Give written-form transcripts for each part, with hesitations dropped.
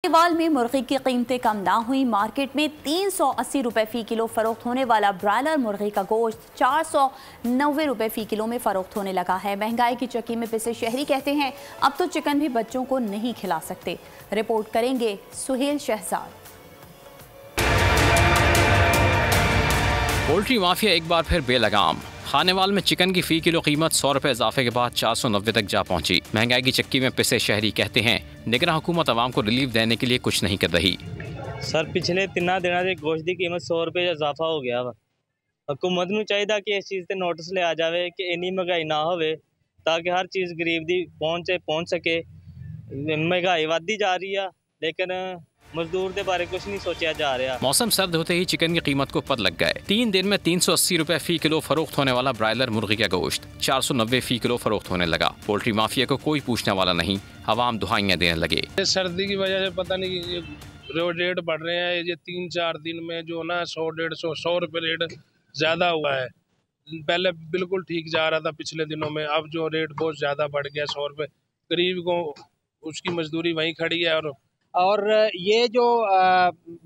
खानेवाल में मुर्गी की कीमतें कम ना हुई। मार्केट में 380 रुपए फी किलो फरोख्त होने वाला ब्रायलर मुर्गी का गोश्त 490 रुपए फी किलो में फरोख्त होने लगा है। महंगाई की चक्की में पिसे शहरी कहते हैं अब तो चिकन भी बच्चों को नहीं खिला सकते। रिपोर्ट करेंगे सुहेल शहजाद। पोल्ट्री माफिया एक बार फिर बेलगाम। खानेवाल में चिकन की फी किलो कीमत 100 रुपए इजाफे के बाद 490 तक जा पहुंची। महंगाई की चक्की में पिसे शहरी कहते हैं निगरान हुकूमत आवाम को रिलीफ देने के लिए कुछ नहीं कर रही। सर पिछले 3 दिनों से गोश्त की कीमत 100 रुपए इजाफा हो गया वा। हुकूमत नूं चाहिए कि इस चीज़ से नोटिस लिया जाए कि इन्नी महंगाई ना हो ताकि हर चीज़ गरीब दी पहुँच सके। महंगाई बढ़ती जा रही है लेकिन मजदूर के बारे कुछ नहीं सोचा जा रहा। मौसम सर्द होते ही चिकन की कीमत को पद लग गए। 3 दिन में 380 रुपए फी किलो फरोख्त होने वाला ब्रायलर मुर्गी का गोश्त 490 फी किलो फरोख्त होने लगा। पोल्ट्री माफिया को कोई पूछने वाला नहीं, आवाम दुहाइयां देने लगे। सर्दी की वजह से पता नहीं ये रेट बढ़ रहे हैं। ये 3-4 दिन में जो ना 100-150 रुपए रेट ज्यादा हुआ है। पहले बिल्कुल ठीक जा रहा था पिछले दिनों में, अब जो रेट बहुत ज्यादा बढ़ गया। 100 रुपए गरीब को उसकी मजदूरी वहीं खड़ी है। और ये जो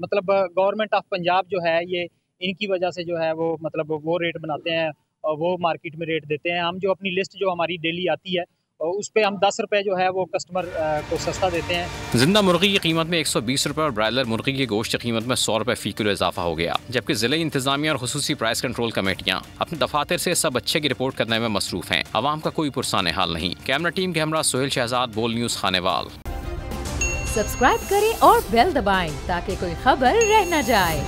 मतलब गवर्नमेंट ऑफ पंजाब जो है ये इनकी वजह से जो है वो मतलब वो रेट बनाते हैं और वो मार्केट में रेट देते हैं। हम जो अपनी लिस्ट जो हमारी डेली आती है और उस पे हम 10 रुपए जो है वो कस्टमर को सस्ता देते हैं। जिंदा मुर्गी की कीमत में 120 रुपए और ब्रायलर मुर्गी की गोश्त की कीमत में 100 रुपए फी किलो इजाफा हो गया। जबकि जिले इंतजामिया और खुसूसी प्राइस कंट्रोल कमेटियां अपने दफातर से सब अच्छे की रिपोर्ट करने में मसरूफ हैं। आवाम का कोई पुरसाने हाल नहीं। कैमरा टीम के हमरा सुहेल शहजाद, बोल न्यूज, खानेवाल। सब्सक्राइब करें और बेल दबाएं ताकि कोई खबर रह न जाए।